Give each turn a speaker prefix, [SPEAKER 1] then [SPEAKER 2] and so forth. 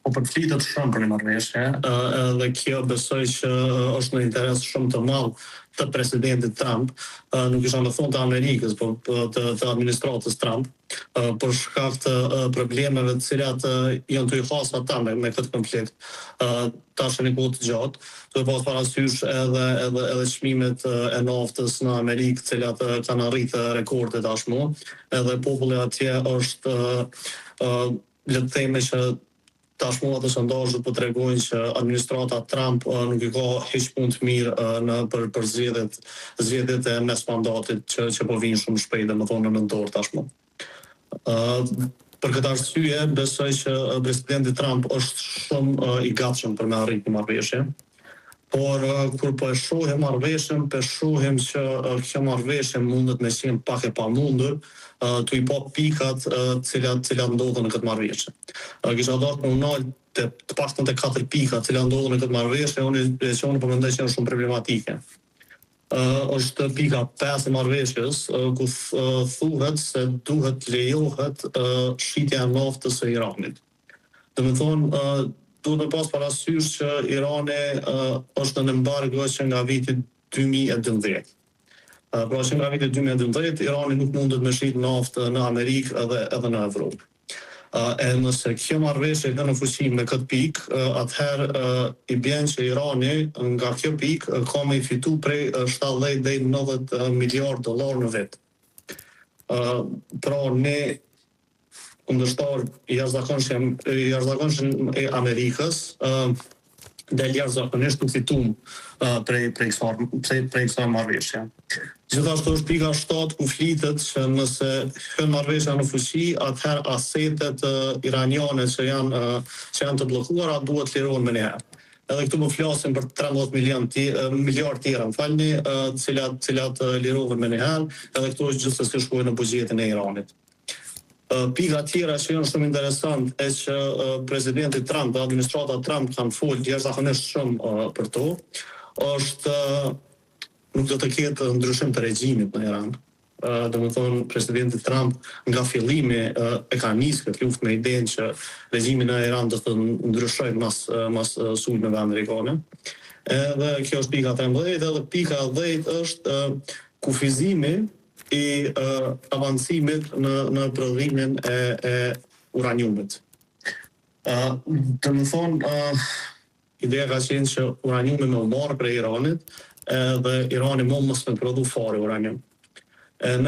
[SPEAKER 1] Po përflitet shumë për një marrëveshje, edhe kjo besoj që është në interes shumë të madh të presidentit Trump, nuk isha në fund të Amerikës, po të administratës Trump, për shkak të problemeve të cilat janë të i hasa ata me këtë konflikt. Tash në kohë të gjatë, të pas parasysh edhe çmimet e naftës në Amerikë, të cilat kanë arritur rekorde tashmë, edhe populli atje është le të themi që tashmë ato sondazhet po tregojnë që administrata Trump nuk i ka hiç punë të mirë për zgjedhjet e mes mandatit që po vinë shumë shpejt, domethënë në nëntor tashmë. Për këtë arsye besoj që presidenti Trump është shumë i gatshëm për me arritë një marrëveshje. Por kur po e shohim marrëveshjen, po shohim që kjo marrëveshje mundet me qenë pak e pamundur, të i pa pikat cilat ndodhen në këtë marrëveshje. Kisha dashur të unal të paktën te 4 pika të cilat ndodhen në këtë marrëveshje, unë po mendoj që janë shumë problematike. Është pika 5 e marrëveshjes, ku thuhet se duhet lejohet shitja e naftës së Iranit. Domethënë duhet me pas parasysh që Irani është në embargo që nga viti 2012. Pra që nga viti 2012, Irani nuk mundet me shit naftë në Amerikë edhe në Evropë. E nëse kjo marrëveshje ka në fuqi me këtë pikë, atëherë i bën që Irani nga kjo pikë ka me i fitu prej 70 deri 90 miliard dollar në vit. Pra ne kundërshtar i jashtëzakonshëm e Amerikës del jashtëzakonisht u fitum prej kësaj marrëveshje. Gjithashtu është pika 7 ku flitet që nëse hyn marrëveshja në fuqi, atëherë asetet iraniane që janë të bllokuara duhet lirohen më njëherë. Edhe këtu më flasim për 13 miliard tjera, cilat lirohen më njëherë, edhe këtu është gjithsesi shkojnë në buxhetin e Iranit. Pika tjera që janë shumë interesant e që presidenti Trump dhe administrata Trump kanë folur jashtëzakonisht shumë për to, është nuk do të ketë ndryshim të regjimit në Iran. Domethënë presidenti Trump nga fillimi e ka nisë këtë luftë me idenë që regjimi në Iran do të ndryshojë mas sulmeve amerikane. Edhe kjo është pika 13, edhe pika 10 është kufizimi i avancimit në prodhimin e uraniumit. Domethënë ideja ka qenë që uraniumi më marrë prej Iranit, dhe Irani mos me prodhu fare uranium. Në